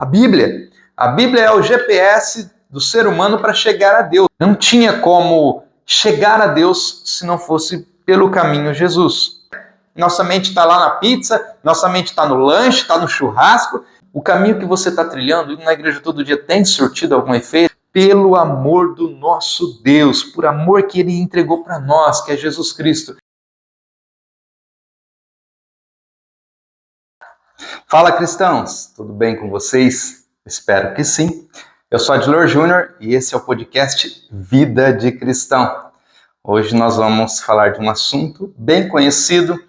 A Bíblia. A Bíblia é o GPS do ser humano para chegar a Deus. Não tinha como chegar a Deus se não fosse pelo caminho Jesus. Nossa mente está lá na pizza, nossa mente está no lanche, está no churrasco. O caminho que você está trilhando, indo na igreja todo dia, tem surtido algum efeito? Pelo amor do nosso Deus, por amor que Ele entregou para nós, que é Jesus Cristo. Fala, cristãos! Tudo bem com vocês? Espero que sim. Eu sou Adilor Júnior e esse é o podcast Vida de Cristão. Hoje nós vamos falar de um assunto bem conhecido.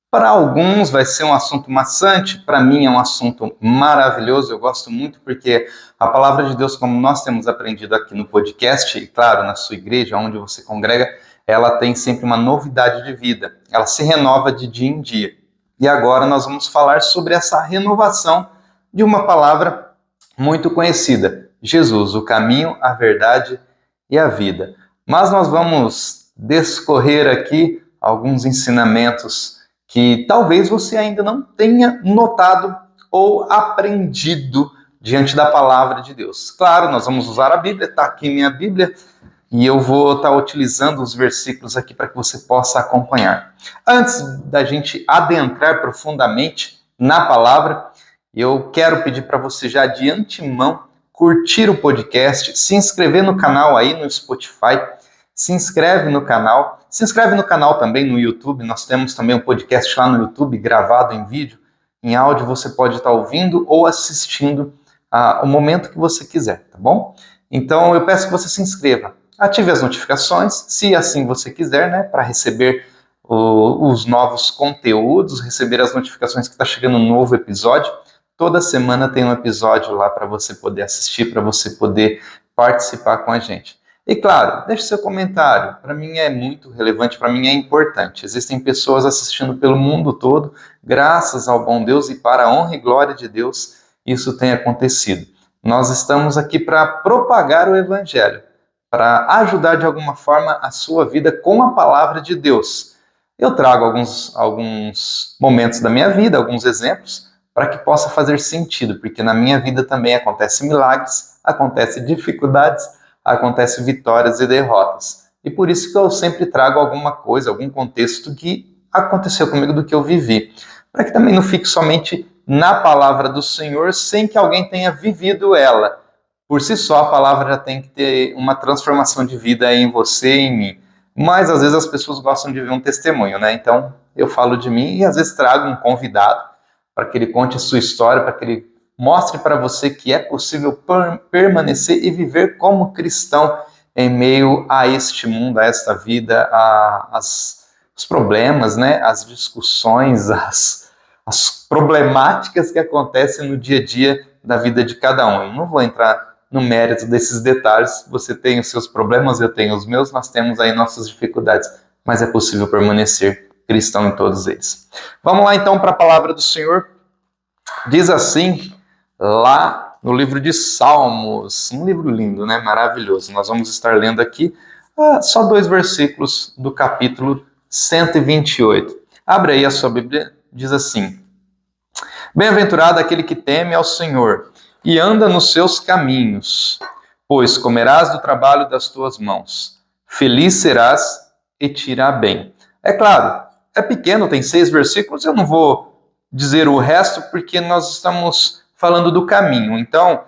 Para alguns vai ser um assunto maçante, para mim é um assunto maravilhoso, eu gosto muito porque a palavra de Deus, como nós temos aprendido aqui no podcast, e claro, na sua igreja, onde você congrega, ela tem sempre uma novidade de vida, ela se renova de dia em dia. E agora nós vamos falar sobre essa renovação de uma palavra muito conhecida, Jesus, o caminho, a verdade e a vida. Mas nós vamos discorrer aqui alguns ensinamentos que talvez você ainda não tenha notado ou aprendido diante da palavra de Deus. Claro, nós vamos usar a Bíblia, está aqui minha Bíblia, e eu vou estar utilizando os versículos aqui para que você possa acompanhar. Antes da gente adentrar profundamente na palavra, eu quero pedir para você já de antemão curtir o podcast, se inscrever no canal aí no Spotify, se inscreve no canal também no YouTube, nós temos também um podcast lá no YouTube, gravado em vídeo, em áudio, você pode estar ouvindo ou assistindo o momento que você quiser, tá bom? Então eu peço que você se inscreva, ative as notificações, se assim você quiser, né, para receber os novos conteúdos, receber as notificações que está chegando um novo episódio. Toda semana tem um episódio lá para você poder assistir, para você poder participar com a gente. E claro, deixe seu comentário, para mim é muito relevante, para mim é importante. Existem pessoas assistindo pelo mundo todo, graças ao bom Deus e para a honra e glória de Deus, isso tem acontecido. Nós estamos aqui para propagar o Evangelho, para ajudar de alguma forma a sua vida com a palavra de Deus. Eu trago alguns momentos da minha vida, alguns exemplos, para que possa fazer sentido, porque na minha vida também acontecem milagres, acontecem dificuldades, acontecem vitórias e derrotas. E por isso que eu sempre trago alguma coisa, algum contexto que aconteceu comigo, do que eu vivi. Para que também não fique somente na palavra do Senhor, sem que alguém tenha vivido ela. Por si só, a palavra já tem que ter uma transformação de vida em você e em mim. Mas às vezes as pessoas gostam de ver um testemunho, né? Então eu falo de mim e às vezes trago um convidado para que ele conte a sua história, para que ele mostre para você que é possível permanecer e viver como cristão em meio a este mundo, a esta vida, os problemas, né? As discussões, as problemáticas que acontecem no dia a dia da vida de cada um. Eu não vou entrar no mérito desses detalhes, você tem os seus problemas, eu tenho os meus, nós temos aí nossas dificuldades, mas é possível permanecer cristão em todos eles. Vamos lá então para a palavra do Senhor. Diz assim, lá no livro de Salmos, um livro lindo, né? Maravilhoso. Nós vamos estar lendo aqui só 2 versículos do capítulo 128. Abre aí a sua Bíblia, diz assim: Bem-aventurado aquele que teme ao Senhor e anda nos seus caminhos, pois comerás do trabalho das tuas mãos. Feliz serás e te irá bem. É claro, é pequeno, tem 6 versículos, eu não vou dizer o resto porque nós estamos falando do caminho. Então,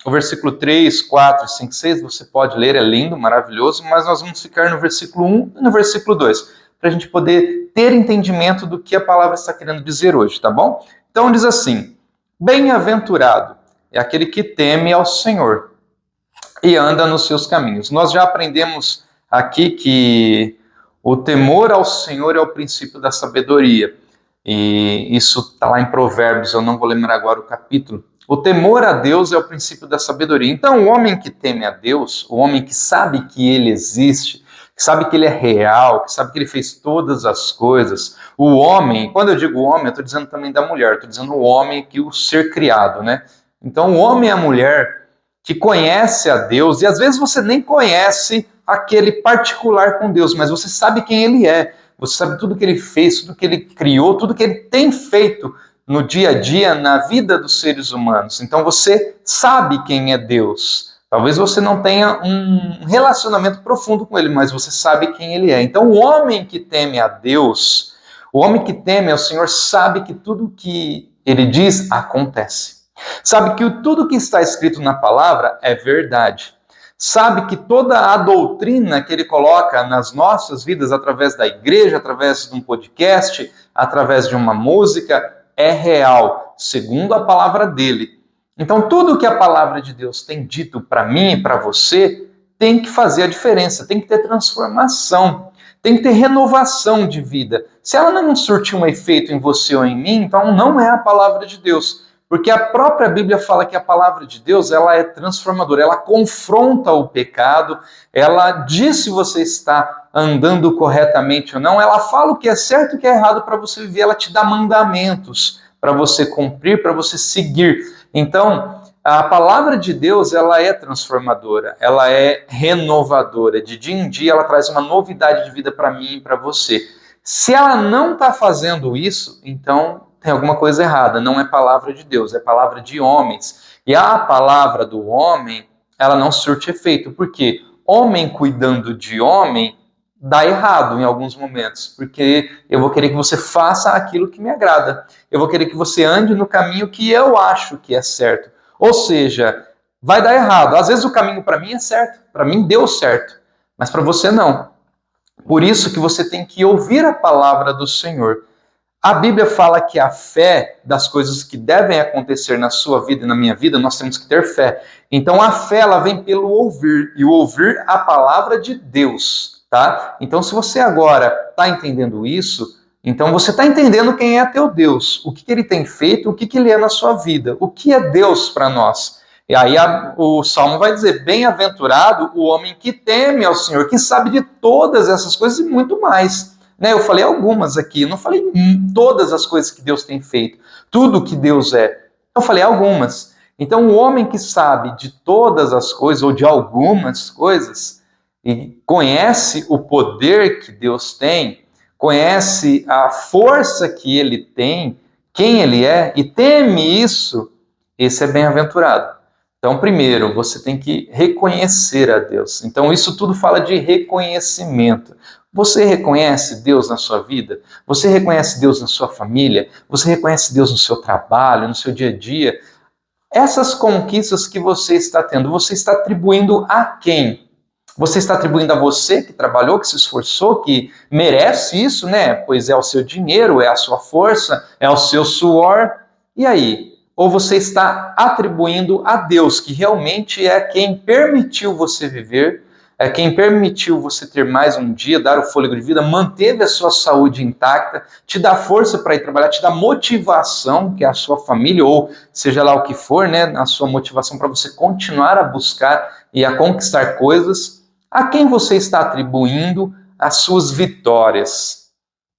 o versículo 3, 4, 5, 6, você pode ler, é lindo, maravilhoso, mas nós vamos ficar no versículo 1 e no versículo 2, para a gente poder ter entendimento do que a palavra está querendo dizer hoje, tá bom? Então diz assim: Bem-aventurado é aquele que teme ao Senhor e anda nos seus caminhos. Nós já aprendemos aqui que o temor ao Senhor é o princípio da sabedoria. E isso está lá em Provérbios, eu não vou lembrar agora o capítulo. O temor a Deus é o princípio da sabedoria. Então, o homem que teme a Deus, o homem que sabe que Ele existe, que sabe que Ele é real, que sabe que Ele fez todas as coisas, o homem, quando eu digo homem, eu estou dizendo também da mulher, estou dizendo o homem, que o ser criado, né? Então, o homem e a mulher que conhece a Deus, e às vezes você nem conhece aquele particular com Deus, mas você sabe quem Ele é. Você sabe tudo que Ele fez, tudo que Ele criou, tudo que Ele tem feito no dia a dia, na vida dos seres humanos. Então você sabe quem é Deus. Talvez você não tenha um relacionamento profundo com ele, mas você sabe quem ele é. Então o homem que teme a Deus, o homem que teme ao Senhor, sabe que tudo que ele diz acontece. Sabe que tudo que está escrito na palavra é verdade. Sabe que toda a doutrina que ele coloca nas nossas vidas, através da igreja, através de um podcast, através de uma música, é real, segundo a palavra dele. Então, tudo que a palavra de Deus tem dito para mim e para você tem que fazer a diferença, tem que ter transformação, tem que ter renovação de vida. Se ela não surtir um efeito em você ou em mim, então não é a palavra de Deus. Porque a própria Bíblia fala que a palavra de Deus, ela é transformadora, ela confronta o pecado, ela diz se você está andando corretamente ou não, ela fala o que é certo e o que é errado para você viver, ela te dá mandamentos para você cumprir, para você seguir. Então, a palavra de Deus, ela é transformadora, ela é renovadora, de dia em dia ela traz uma novidade de vida para mim e para você. Se ela não está fazendo isso, então tem alguma coisa errada, não é palavra de Deus, é palavra de homens. E a palavra do homem, ela não surte efeito, porque homem cuidando de homem dá errado em alguns momentos, porque eu vou querer que você faça aquilo que me agrada, eu vou querer que você ande no caminho que eu acho que é certo. Ou seja, vai dar errado. Às vezes o caminho para mim é certo, para mim deu certo, mas para você não. Por isso que você tem que ouvir a palavra do Senhor. A Bíblia fala que a fé das coisas que devem acontecer na sua vida e na minha vida, nós temos que ter fé. Então a fé, ela vem pelo ouvir, e o ouvir a palavra de Deus, tá? Então se você agora está entendendo isso, então você está entendendo quem é teu Deus, o que ele tem feito, o que ele é na sua vida, o que é Deus para nós. E aí o Salmo vai dizer, bem-aventurado o homem que teme ao Senhor, que sabe de todas essas coisas e muito mais. Eu falei algumas aqui, não falei todas as coisas que Deus tem feito, tudo que Deus é. Eu falei algumas. Então, o homem que sabe de todas as coisas, ou de algumas coisas, e conhece o poder que Deus tem, conhece a força que ele tem, quem ele é, e teme isso, esse é bem-aventurado. Então, primeiro, você tem que reconhecer a Deus. Então, isso tudo fala de reconhecimento. Você reconhece Deus na sua vida? Você reconhece Deus na sua família? Você reconhece Deus no seu trabalho, no seu dia a dia? Essas conquistas que você está tendo, você está atribuindo a quem? Você está atribuindo a você que trabalhou, que se esforçou, que merece isso, né? Pois é o seu dinheiro, é a sua força, é o seu suor. E aí? Ou você está atribuindo a Deus, que realmente é quem permitiu você viver, é quem permitiu você ter mais um dia, dar o fôlego de vida, manteve a sua saúde intacta, te dá força para ir trabalhar, te dá motivação, que é a sua família, ou seja lá o que for, né, a sua motivação para você continuar a buscar e a conquistar coisas. A quem você está atribuindo as suas vitórias?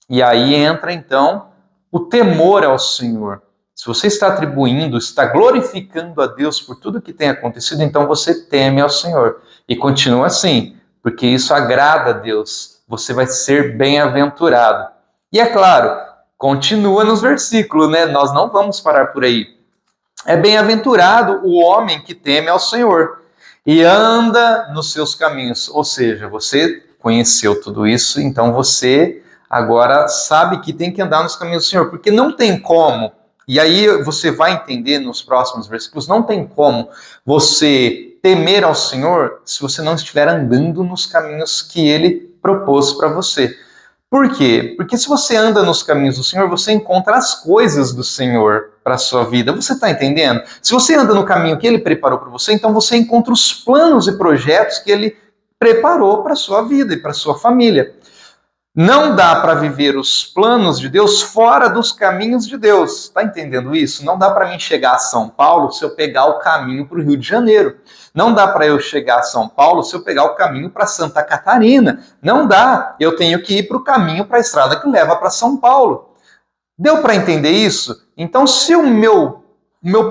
E aí entra, então, o temor ao Senhor. Se você está atribuindo, está glorificando a Deus por tudo que tem acontecido, então você teme ao Senhor. E continua assim, porque isso agrada a Deus. Você vai ser bem-aventurado. E é claro, continua nos versículos, né? Nós não vamos parar por aí. É bem-aventurado o homem que teme ao Senhor e anda nos seus caminhos. Ou seja, você conheceu tudo isso, então você agora sabe que tem que andar nos caminhos do Senhor, porque não tem como. E aí você vai entender nos próximos versículos, não tem como você temer ao Senhor se você não estiver andando nos caminhos que Ele propôs para você. Por quê? Porque se você anda nos caminhos do Senhor, você encontra as coisas do Senhor para a sua vida. Você está entendendo? Se você anda no caminho que Ele preparou para você, então você encontra os planos e projetos que Ele preparou para a sua vida e para a sua família. Não dá para viver os planos de Deus fora dos caminhos de Deus. Está entendendo isso? Não dá para mim chegar a São Paulo se eu pegar o caminho para o Rio de Janeiro. Não dá para eu chegar a São Paulo se eu pegar o caminho para Santa Catarina. Não dá. Eu tenho que ir para o caminho, para a estrada que leva para São Paulo. Deu para entender isso? Então, se o meu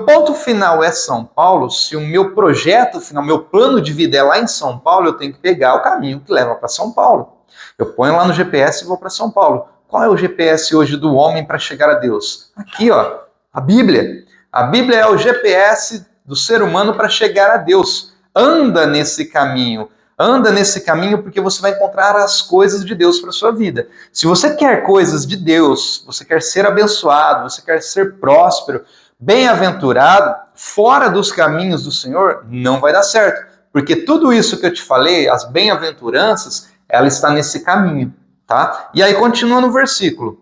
ponto final é São Paulo, se o meu projeto final, meu plano de vida é lá em São Paulo, eu tenho que pegar o caminho que leva para São Paulo. Eu ponho lá no GPS e vou para São Paulo. Qual é o GPS hoje do homem para chegar a Deus? Aqui, ó. A Bíblia. A Bíblia é o GPS do ser humano para chegar a Deus. Anda nesse caminho. Anda nesse caminho porque você vai encontrar as coisas de Deus para a sua vida. Se você quer coisas de Deus, você quer ser abençoado, você quer ser próspero, bem-aventurado, fora dos caminhos do Senhor, não vai dar certo. Porque tudo isso que eu te falei, as bem-aventuranças, ela está nesse caminho, tá? E aí continua no versículo.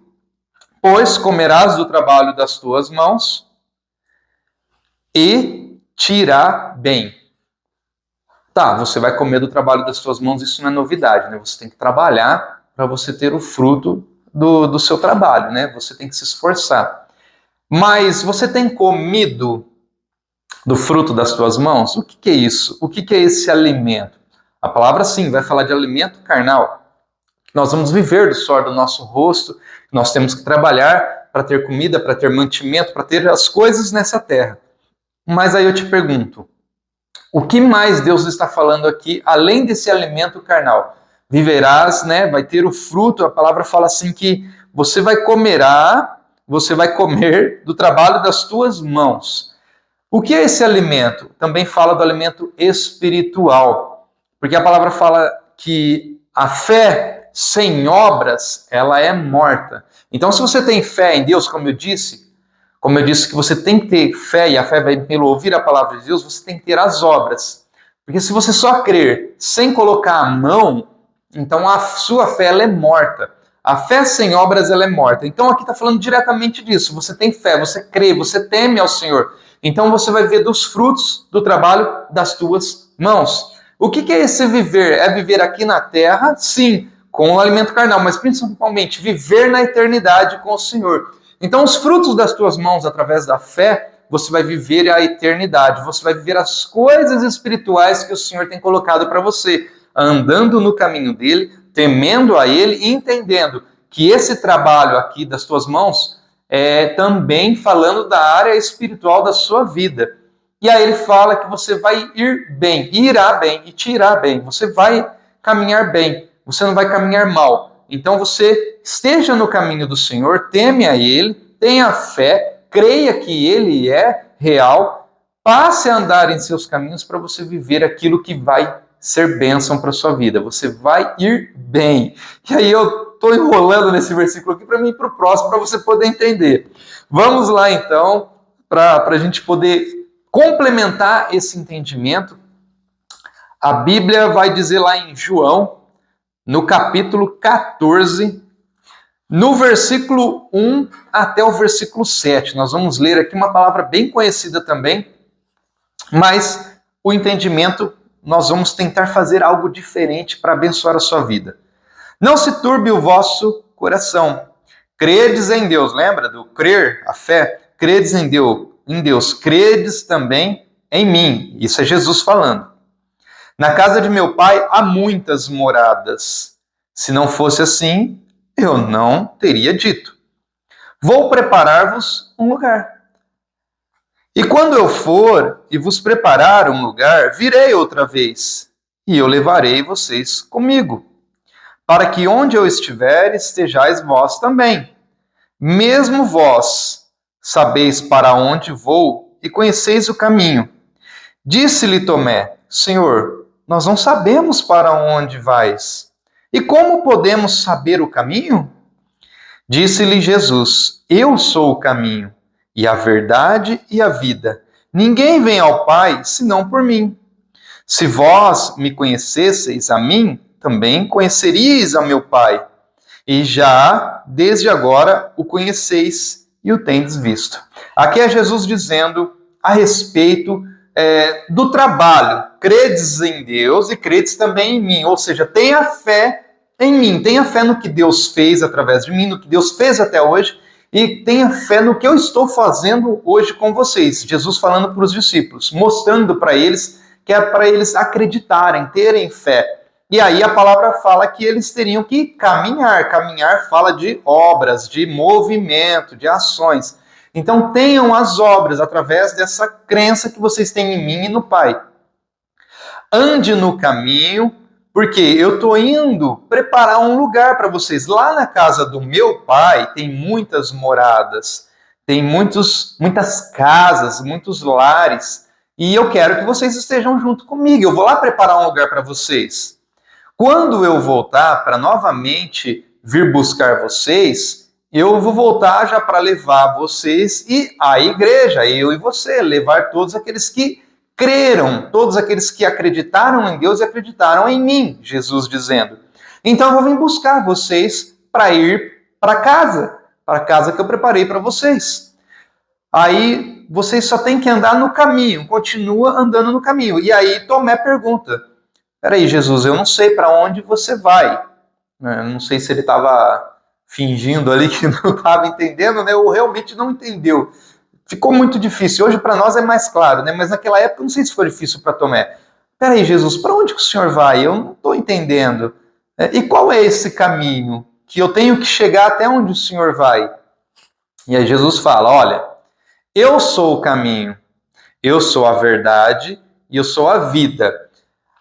Pois comerás do trabalho das tuas mãos e te irá bem. Tá, você vai comer do trabalho das tuas mãos, isso não é novidade, né? Você tem que trabalhar para você ter o fruto do seu trabalho, né? Você tem que se esforçar. Mas você tem comido do fruto das tuas mãos? O que é isso? O que é esse alimento? A palavra, sim, vai falar de alimento carnal. Nós vamos viver do suor do nosso rosto, nós temos que trabalhar para ter comida, para ter mantimento, para ter as coisas nessa terra. Mas aí eu te pergunto, o que mais Deus está falando aqui, além desse alimento carnal? Viverás, né? Vai ter o fruto, a palavra fala assim que você vai comer do trabalho das tuas mãos. O que é esse alimento? Também fala do alimento espiritual, porque a palavra fala que a fé sem obras, ela é morta. Então, se você tem fé em Deus, como eu disse que você tem que ter fé, e a fé vai pelo ouvir a palavra de Deus, você tem que ter as obras. Porque se você só crer sem colocar a mão, então a sua fé ela é morta. A fé sem obras ela é morta. Então aqui está falando diretamente disso. Você tem fé, você crê, você teme ao Senhor. Então você vai ver dos frutos do trabalho das tuas mãos. O que é esse viver? É viver aqui na terra, sim, com o alimento carnal, mas principalmente viver na eternidade com o Senhor. Então os frutos das tuas mãos, através da fé, você vai viver a eternidade, você vai viver as coisas espirituais que o Senhor tem colocado para você, andando no caminho dele, temendo a ele e entendendo que esse trabalho aqui das tuas mãos é também falando da área espiritual da sua vida. E aí ele fala que você vai ir bem, irá bem e te irá bem, você vai caminhar bem. Você não vai caminhar mal. Então você esteja no caminho do Senhor, teme a Ele, tenha fé, creia que Ele é real, passe a andar em seus caminhos para você viver aquilo que vai ser bênção para a sua vida. Você vai ir bem. E aí eu estou enrolando nesse versículo aqui para mim ir para o próximo, para você poder entender. Vamos lá então, para a gente poder complementar esse entendimento. A Bíblia vai dizer lá em João, no capítulo 14, no versículo 1 até o versículo 7. Nós vamos ler aqui uma palavra bem conhecida também, mas o entendimento, nós vamos tentar fazer algo diferente para abençoar a sua vida. Não se turbe o vosso coração. Credes em Deus, lembra do crer, a fé? Credes em Deus, credes também em mim. Isso é Jesus falando. Na casa de meu pai há muitas moradas. Se não fosse assim, eu não teria dito. Vou preparar-vos um lugar. E quando eu for e vos preparar um lugar, virei outra vez, e eu levarei vocês comigo, para que onde eu estiver, estejais vós também. Mesmo vós sabeis para onde vou e conheceis o caminho. Disse-lhe Tomé, Senhor, nós não sabemos para onde vais. E como podemos saber o caminho? Disse-lhe Jesus, eu sou o caminho, e a verdade e a vida. Ninguém vem ao Pai, senão por mim. Se vós me conhecesseis a mim, também conheceríeis a meu Pai. E já, desde agora, o conheceis e o tendes visto. Aqui é Jesus dizendo a respeito do trabalho. Credes em Deus e credes também em mim. Ou seja, tenha fé em mim. Tenha fé no que Deus fez através de mim, no que Deus fez até hoje. E tenha fé no que eu estou fazendo hoje com vocês. Jesus falando para os discípulos, mostrando para eles que é para eles acreditarem, terem fé. E aí a palavra fala que eles teriam que caminhar. Caminhar fala de obras, de movimento, de ações. Então tenham as obras através dessa crença que vocês têm em mim e no Pai. Ande no caminho, porque eu estou indo preparar um lugar para vocês. Lá na casa do meu Pai tem muitas moradas. tem muitas casas, muitos lares, e eu quero que vocês estejam junto comigo. Eu vou lá preparar um lugar para vocês. Quando eu voltar para novamente vir buscar vocês, eu vou voltar já para levar vocês e a igreja, eu e você, levar todos aqueles que creram, todos aqueles que acreditaram em Deus e acreditaram em mim, Jesus dizendo. Então eu vou vir buscar vocês para ir para a casa que eu preparei para vocês. Aí vocês só têm que andar no caminho, continua andando no caminho. E aí Tomé pergunta, peraí, Jesus, eu não sei para onde você vai. Eu não sei se ele estava fingindo ali que não estava entendendo, né? Ou realmente não entendeu. Ficou muito difícil. Hoje para nós é mais claro, né? Mas naquela época eu não sei se foi difícil para Tomé. Peraí, Jesus, para onde que o senhor vai? Eu não estou entendendo. E qual é esse caminho que eu tenho que chegar até onde o senhor vai? E aí Jesus fala, olha, eu sou o caminho, eu sou a verdade e eu sou a vida.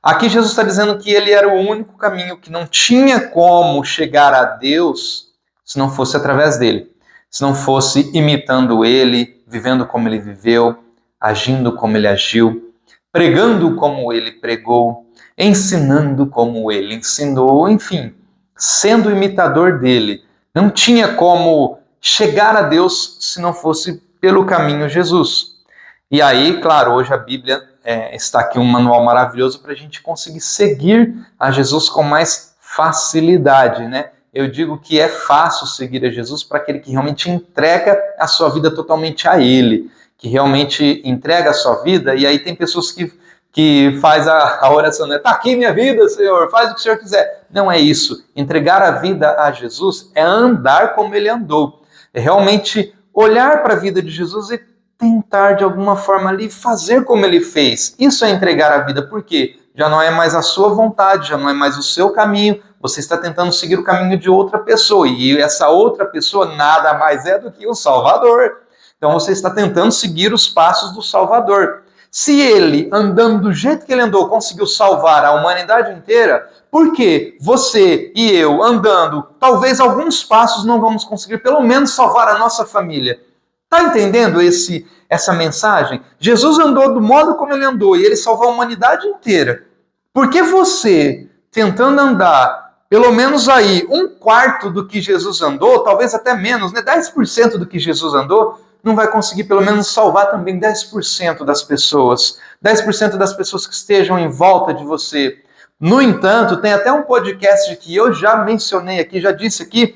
Aqui Jesus está dizendo que ele era o único caminho, que não tinha como chegar a Deus se não fosse através dele. Se não fosse imitando ele, vivendo como ele viveu, agindo como ele agiu, pregando como ele pregou, ensinando como ele ensinou, enfim, sendo imitador dele. Não tinha como chegar a Deus se não fosse pelo caminho Jesus. E aí, claro, hoje a Bíblia está aqui um manual maravilhoso para a gente conseguir seguir a Jesus com mais facilidade, né? Eu digo que é fácil seguir a Jesus para aquele que realmente entrega a sua vida totalmente a Ele, que realmente entrega a sua vida, e aí tem pessoas que faz a oração, né? Tá aqui minha vida, Senhor, faz o que o Senhor quiser. Não é isso. Entregar a vida a Jesus é andar como Ele andou. É realmente olhar para a vida de Jesus e tentar de alguma forma ali fazer como Ele fez. Isso é entregar a vida, porque já não é mais a sua vontade, já não é mais o seu caminho, você está tentando seguir o caminho de outra pessoa, e essa outra pessoa nada mais é do que o Salvador. Então você está tentando seguir os passos do Salvador. Se ele, andando do jeito que ele andou, conseguiu salvar a humanidade inteira, por que você e eu, andando, talvez alguns passos não vamos conseguir, pelo menos salvar a nossa família? Está entendendo essa mensagem? Jesus andou do modo como ele andou e ele salvou a humanidade inteira. Por que você, tentando andar pelo menos aí um quarto do que Jesus andou, talvez até menos, né? 10% do que Jesus andou, não vai conseguir pelo menos salvar também 10% das pessoas. 10% das pessoas que estejam em volta de você. No entanto, tem até um podcast que eu já mencionei aqui, já disse aqui,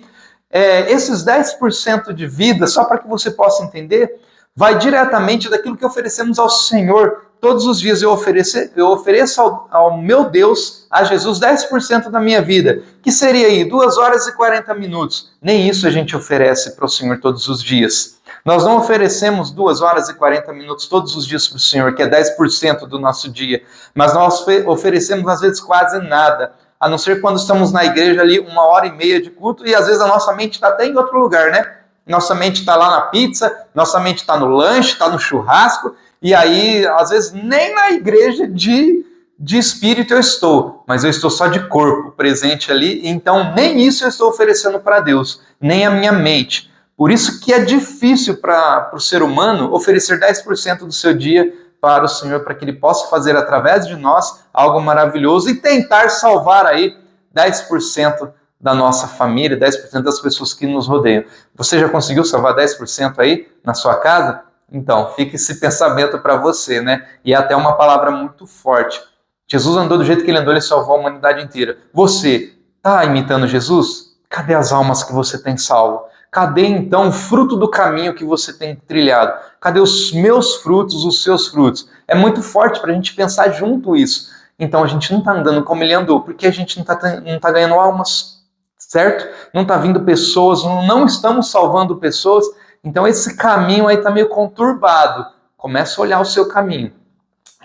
esses 10% de vida, só para que você possa entender, vai diretamente daquilo que oferecemos ao Senhor. Todos os dias eu ofereço ao meu Deus, a Jesus, 10% da minha vida, que seria aí 2 horas e 40 minutos. Nem isso a gente oferece para o Senhor todos os dias. Nós não oferecemos 2 horas e 40 minutos todos os dias para o Senhor, que é 10% do nosso dia, mas nós oferecemos às vezes quase nada, a não ser quando estamos na igreja ali 1h30 de culto e às vezes a nossa mente está até em outro lugar, né? Nossa mente está lá na pizza, nossa mente está no lanche, está no churrasco, e aí às vezes nem na igreja de espírito eu estou, mas eu estou só de corpo presente ali, então nem isso eu estou oferecendo para Deus, nem a minha mente. Por isso que é difícil para o ser humano oferecer 10% do seu dia para o Senhor, para que Ele possa fazer através de nós algo maravilhoso e tentar salvar aí 10% da nossa família, 10% das pessoas que nos rodeiam. Você já conseguiu salvar 10% aí na sua casa? Então, fica esse pensamento para você, né? E é até uma palavra muito forte. Jesus andou do jeito que ele andou, ele salvou a humanidade inteira. Você está imitando Jesus? Cadê as almas que você tem salvo? Cadê, então, o fruto do caminho que você tem trilhado? Cadê os meus frutos, os seus frutos? É muito forte para a gente pensar junto isso. Então, a gente não está andando como ele andou, porque a gente não tá ganhando almas, certo? Não está vindo pessoas, não estamos salvando pessoas. Então, esse caminho aí está meio conturbado. Começa a olhar o seu caminho.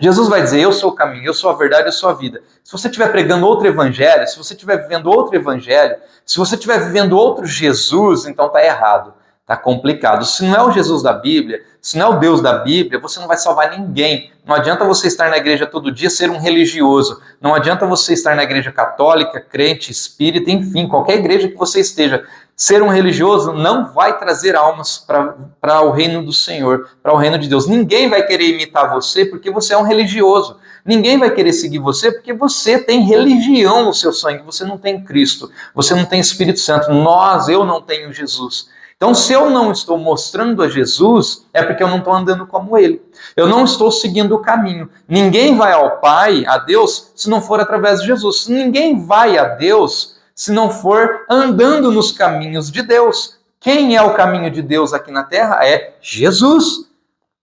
Jesus vai dizer, eu sou o caminho, eu sou a verdade, eu sou a vida. Se você estiver pregando outro evangelho, se você estiver vivendo outro evangelho, se você estiver vivendo outro Jesus, então está errado. tá complicado. Se não é o Jesus da Bíblia, se não é o Deus da Bíblia, você não vai salvar ninguém. Não adianta você estar na igreja todo dia ser um religioso. Não adianta você estar na igreja católica, crente, espírita, enfim, qualquer igreja que você esteja. Ser um religioso não vai trazer almas para o reino do Senhor, para o reino de Deus. Ninguém vai querer imitar você porque você é um religioso. Ninguém vai querer seguir você porque você tem religião no seu sangue, você não tem Cristo, você não tem Espírito Santo. Eu não tenho Jesus. Então, se eu não estou mostrando a Jesus, é porque eu não estou andando como Ele. Eu não estou seguindo o caminho. Ninguém vai ao Pai, a Deus, se não for através de Jesus. Ninguém vai a Deus se não for andando nos caminhos de Deus. Quem é o caminho de Deus aqui na terra? É Jesus.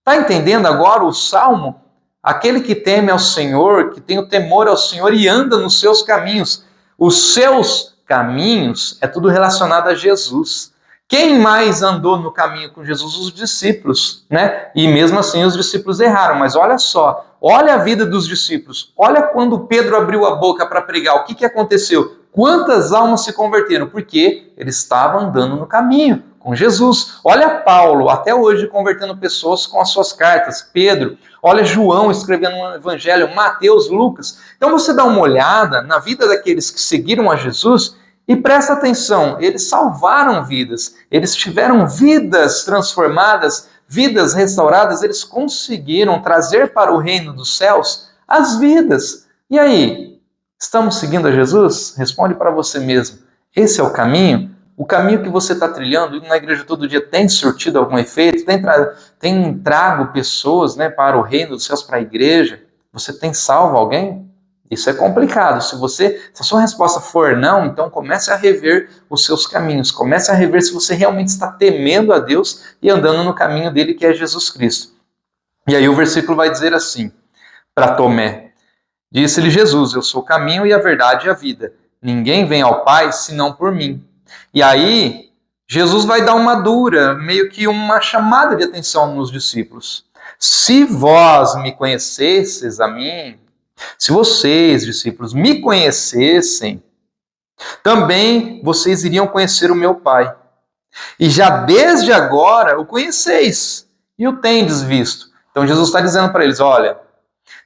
Está entendendo agora o Salmo? Aquele que teme ao Senhor, que tem o temor ao Senhor e anda nos seus caminhos. Os seus caminhos é tudo relacionado a Jesus. Quem mais andou no caminho com Jesus? Os discípulos, né? E mesmo assim os discípulos erraram. Mas olha só, olha a vida dos discípulos. Olha quando Pedro abriu a boca para pregar, o que aconteceu? Quantas almas se converteram? Porque ele estava andando no caminho com Jesus. Olha Paulo, até hoje convertendo pessoas com as suas cartas. Pedro, olha João escrevendo um evangelho, Mateus, Lucas. Então você dá uma olhada na vida daqueles que seguiram a Jesus e presta atenção, eles salvaram vidas, eles tiveram vidas transformadas, vidas restauradas, eles conseguiram trazer para o reino dos céus as vidas. E aí, estamos seguindo a Jesus? Responde para você mesmo. Esse é o caminho? O caminho que você está trilhando, indo na igreja todo dia, tem surtido algum efeito? Tem trago pessoas, né, para o reino dos céus, para a igreja? Você tem salvo alguém? Isso é complicado. Se a sua resposta for não, então comece a rever os seus caminhos. Comece a rever se você realmente está temendo a Deus e andando no caminho dele, que é Jesus Cristo. E aí o versículo vai dizer assim, para Tomé: disse-lhe Jesus, eu sou o caminho e a verdade e a vida. Ninguém vem ao Pai senão por mim. E aí Jesus vai dar uma dura, meio que uma chamada de atenção nos discípulos. Se vós me conhecesseis a mim, se vocês, discípulos, me conhecessem, também vocês iriam conhecer o meu Pai. E já desde agora o conheceis e o tendes visto. Então Jesus está dizendo para eles, olha,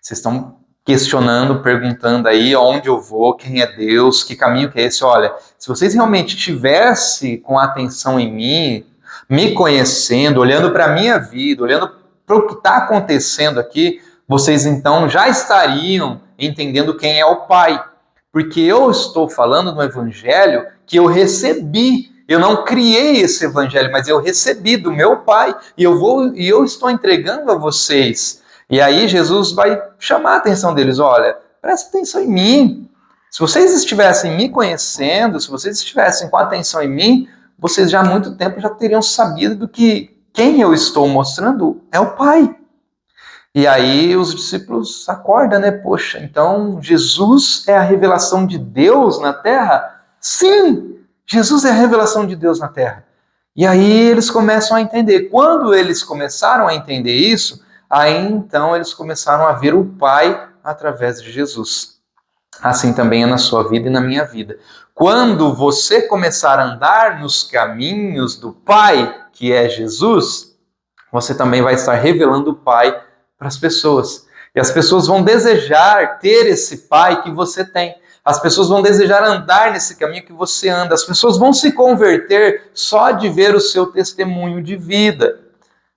vocês estão questionando, perguntando aí onde eu vou, quem é Deus, que caminho que é esse. Olha, se vocês realmente tivessem com atenção em mim, me conhecendo, olhando para a minha vida, olhando para o que está acontecendo aqui, vocês então já estariam entendendo quem é o Pai. Porque eu estou falando do evangelho que eu recebi. Eu não criei esse evangelho, mas eu recebi do meu Pai. E eu estou entregando a vocês. E aí Jesus vai chamar a atenção deles. Olha, presta atenção em mim. Se vocês estivessem me conhecendo, se vocês estivessem com atenção em mim, vocês já há muito tempo já teriam sabido que quem eu estou mostrando é o Pai. E aí os discípulos acordam, né? Poxa, então Jesus é a revelação de Deus na Terra? Sim, Jesus é a revelação de Deus na Terra. E aí eles começam a entender. Quando eles começaram a entender isso, aí então eles começaram a ver o Pai através de Jesus. Assim também é na sua vida e na minha vida. Quando você começar a andar nos caminhos do Pai, que é Jesus, você também vai estar revelando o Pai para as pessoas. E as pessoas vão desejar ter esse Pai que você tem. As pessoas vão desejar andar nesse caminho que você anda. As pessoas vão se converter só de ver o seu testemunho de vida.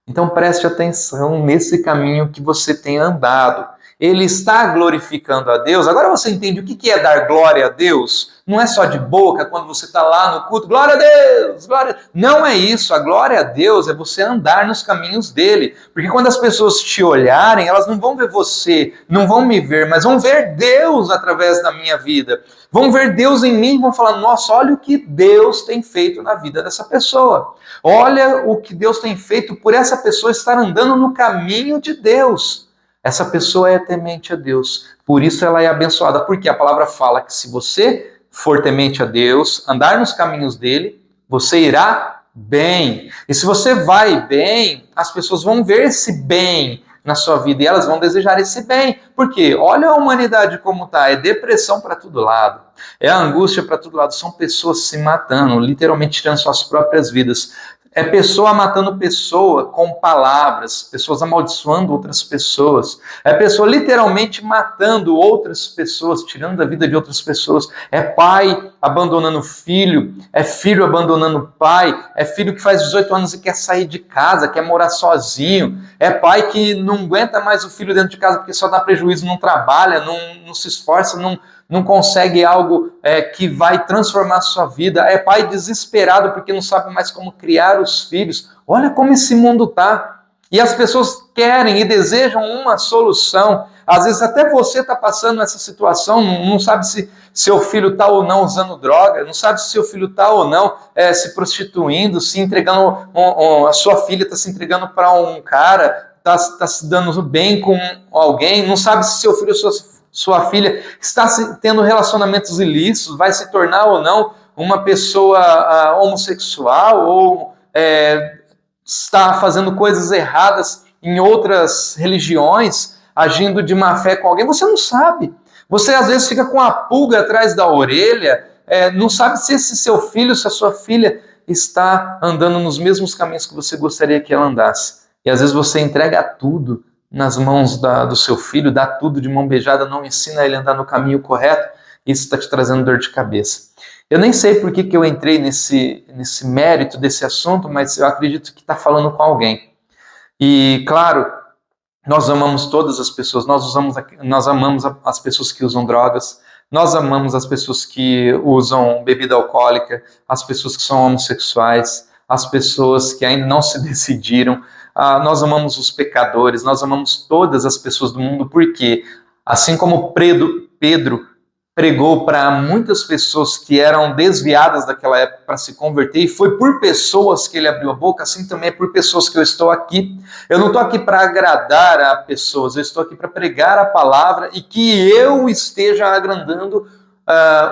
Então preste atenção nesse caminho que você tem andado. Ele está glorificando a Deus. Agora você entende o que é dar glória a Deus? Não é só de boca, quando você está lá no culto, glória a Deus, glória. Não é isso, a glória a Deus é você andar nos caminhos dele. Porque quando as pessoas te olharem, elas não vão ver você, não vão me ver, mas vão ver Deus através da minha vida. Vão ver Deus em mim e vão falar, nossa, olha o que Deus tem feito na vida dessa pessoa. Olha o que Deus tem feito por essa pessoa estar andando no caminho de Deus. Essa pessoa é temente a Deus, por isso ela é abençoada, porque a palavra fala que se você for temente a Deus, andar nos caminhos dele, você irá bem. E se você vai bem, as pessoas vão ver esse bem na sua vida e elas vão desejar esse bem. Porque olha a humanidade como está, é depressão para todo lado, é angústia para todo lado, são pessoas se matando, literalmente tirando suas próprias vidas. É pessoa matando pessoa com palavras, pessoas amaldiçoando outras pessoas. É pessoa literalmente matando outras pessoas, tirando da vida de outras pessoas. É pai abandonando filho, é filho abandonando pai, é filho que faz 18 anos e quer sair de casa, quer morar sozinho. É pai que não aguenta mais o filho dentro de casa porque só dá prejuízo, não trabalha, não se esforça, não consegue algo que vai transformar a sua vida. É pai desesperado porque não sabe mais como criar os filhos. Olha como esse mundo está. E as pessoas querem e desejam uma solução. Às vezes até você está passando essa situação, não sabe se seu filho está ou não usando droga, não sabe se seu filho está ou não se prostituindo, se entregando, a sua filha está se entregando para um cara, está se dando bem com alguém, não sabe se seu filho ou sua filha está tendo relacionamentos ilícitos, vai se tornar ou não uma pessoa homossexual ou está fazendo coisas erradas em outras religiões, agindo de má fé com alguém, você não sabe. Você às vezes fica com a pulga atrás da orelha, não sabe se esse seu filho, se a sua filha está andando nos mesmos caminhos que você gostaria que ela andasse. E às vezes você entrega tudo nas mãos do seu filho, dá tudo de mão beijada, não ensina ele a andar no caminho correto, isso está te trazendo dor de cabeça. Eu nem sei por que eu entrei nesse mérito desse assunto, mas eu acredito que está falando com alguém. E, claro, nós amamos todas as pessoas, nós amamos as pessoas que usam drogas, nós amamos as pessoas que usam bebida alcoólica, as pessoas que são homossexuais, as pessoas que ainda não se decidiram, nós amamos os pecadores, nós amamos todas as pessoas do mundo, porque, assim como Pedro pregou para muitas pessoas que eram desviadas daquela época para se converter, e foi por pessoas que ele abriu a boca, assim também é por pessoas que eu estou aqui. Eu não estou aqui para agradar a pessoas, eu estou aqui para pregar a palavra e que eu esteja agrandando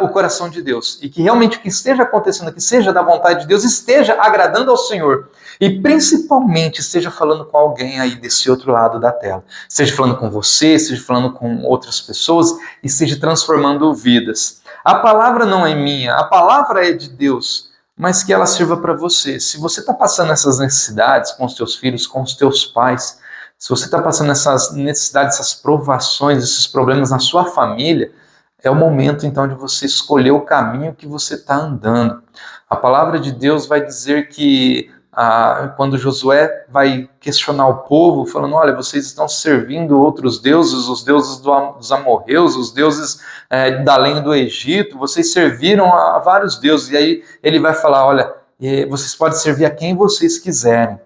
o coração de Deus. E que realmente o que esteja acontecendo aqui seja da vontade de Deus, esteja agradando ao Senhor. E principalmente esteja falando com alguém aí desse outro lado da tela. Esteja falando com você, esteja falando com outras pessoas, e esteja transformando vidas. A palavra não é minha, a palavra é de Deus, mas que ela sirva para você. Se você está passando essas necessidades com os teus filhos, com os teus pais, se você está passando essas necessidades, essas provações, esses problemas na sua família, é o momento então de você escolher o caminho que você está andando. A palavra de Deus vai dizer que quando Josué vai questionar o povo, falando, olha, vocês estão servindo outros deuses, os deuses dos amorreus, os deuses da além do Egito, vocês serviram a vários deuses. E aí ele vai falar, olha, vocês podem servir a quem vocês quiserem.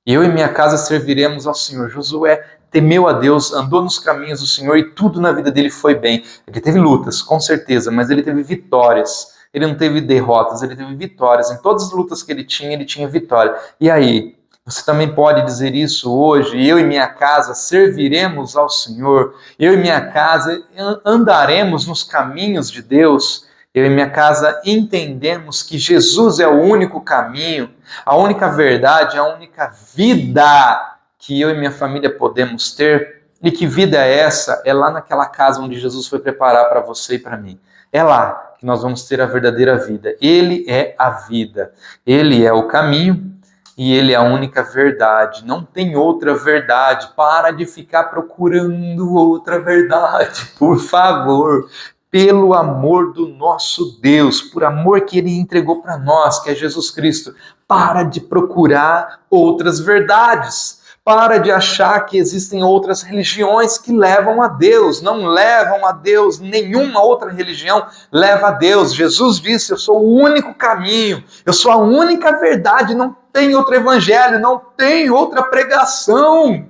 Eu e minha casa serviremos ao Senhor. Josué temeu a Deus, andou nos caminhos do Senhor e tudo na vida dele foi bem. Ele teve lutas, com certeza, mas ele teve vitórias. Ele não teve derrotas, ele teve vitórias. Em todas as lutas que ele tinha vitória. E aí, você também pode dizer isso hoje? Eu e minha casa serviremos ao Senhor. Eu e minha casa andaremos nos caminhos de Deus. Eu e minha casa entendemos que Jesus é o único caminho, a única verdade, a única vida que eu e minha família podemos ter. E que vida é essa? É lá naquela casa onde Jesus foi preparar para você e para mim. É lá que nós vamos ter a verdadeira vida. Ele é a vida. Ele é o caminho e ele é a única verdade. Não tem outra verdade. Para de ficar procurando outra verdade, por favor. Pelo amor do nosso Deus, por amor que ele entregou para nós, que é Jesus Cristo. Para de procurar outras verdades. Para de achar que existem outras religiões que levam a Deus. Não levam a Deus. Nenhuma outra religião leva a Deus. Jesus disse, eu sou o único caminho. Eu sou a única verdade. Não tem outro evangelho. Não tem outra pregação.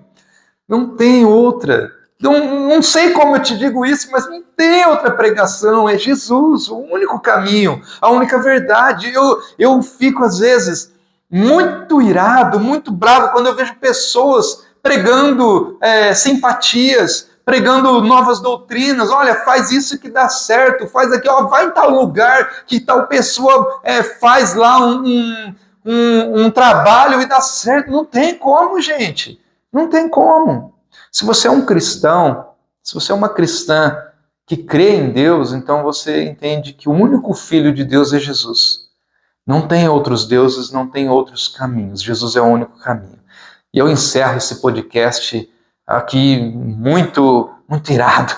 Não tem outra. Não sei como eu te digo isso, mas não tem outra pregação. É Jesus, o único caminho. A única verdade. Eu fico às vezes muito irado, muito bravo quando eu vejo pessoas pregando simpatias, pregando novas doutrinas. Olha, faz isso que dá certo, faz aqui, ó, vai em tal lugar que tal pessoa faz lá um trabalho e dá certo. Não tem como, gente. Não tem como. Se você é um cristão, se você é uma cristã que crê em Deus, então você entende que o único Filho de Deus é Jesus. Não tem outros deuses, não tem outros caminhos. Jesus é o único caminho. E eu encerro esse podcast aqui muito irado.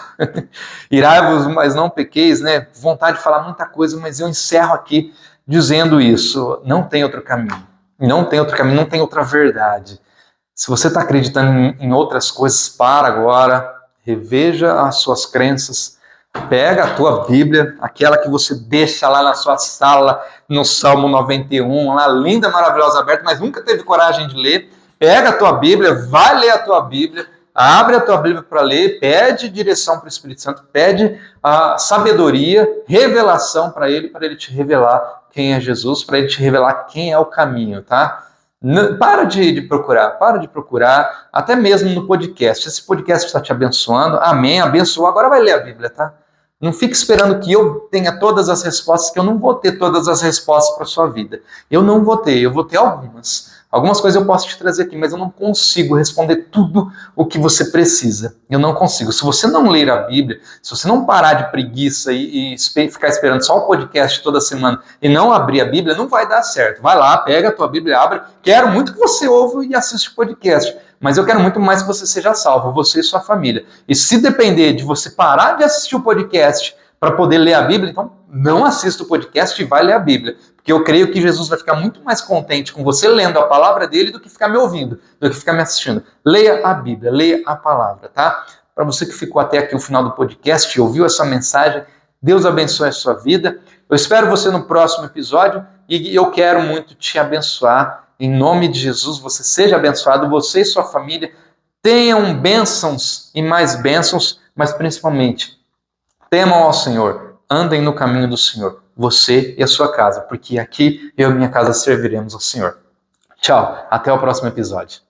Irai-vos, mas não pequeis, né? Vontade de falar muita coisa, mas eu encerro aqui dizendo isso. Não tem outro caminho. Não tem outro caminho, não tem outra verdade. Se você está acreditando em outras coisas, para agora, reveja as suas crenças, pega a tua Bíblia, aquela que você deixa lá na sua sala, no Salmo 91, lá linda, maravilhosa, aberta, mas nunca teve coragem de ler. Pega a tua Bíblia, vai ler a tua Bíblia, abre a tua Bíblia para ler, pede direção para o Espírito Santo, pede a sabedoria, revelação para ele te revelar quem é Jesus, para ele te revelar quem é o caminho, tá? Para de procurar, até mesmo no podcast. Esse podcast está te abençoando, amém, abençoou, agora vai ler a Bíblia, tá? Não fique esperando que eu tenha todas as respostas, que eu não vou ter todas as respostas para a sua vida. Eu não vou ter, eu vou ter algumas. Algumas coisas eu posso te trazer aqui, mas eu não consigo responder tudo o que você precisa. Eu não consigo. Se você não ler a Bíblia, se você não parar de preguiça e ficar esperando só o podcast toda semana e não abrir a Bíblia, não vai dar certo. Vai lá, pega a tua Bíblia, abre. Quero muito que você ouve e assista o podcast, mas eu quero muito mais que você seja salvo, você e sua família. E se depender de você parar de assistir o podcast para poder ler a Bíblia, então não assista o podcast e vai ler a Bíblia. Porque eu creio que Jesus vai ficar muito mais contente com você lendo a palavra dele do que ficar me ouvindo, do que ficar me assistindo. Leia a Bíblia, leia a palavra, tá? Para você que ficou até aqui o final do podcast e ouviu essa mensagem, Deus abençoe a sua vida. Eu espero você no próximo episódio e eu quero muito te abençoar. Em nome de Jesus, você seja abençoado, você e sua família tenham bênçãos e mais bênçãos, mas principalmente temam ao Senhor, andem no caminho do Senhor, você e a sua casa, porque aqui eu e minha casa serviremos ao Senhor. Tchau, até o próximo episódio.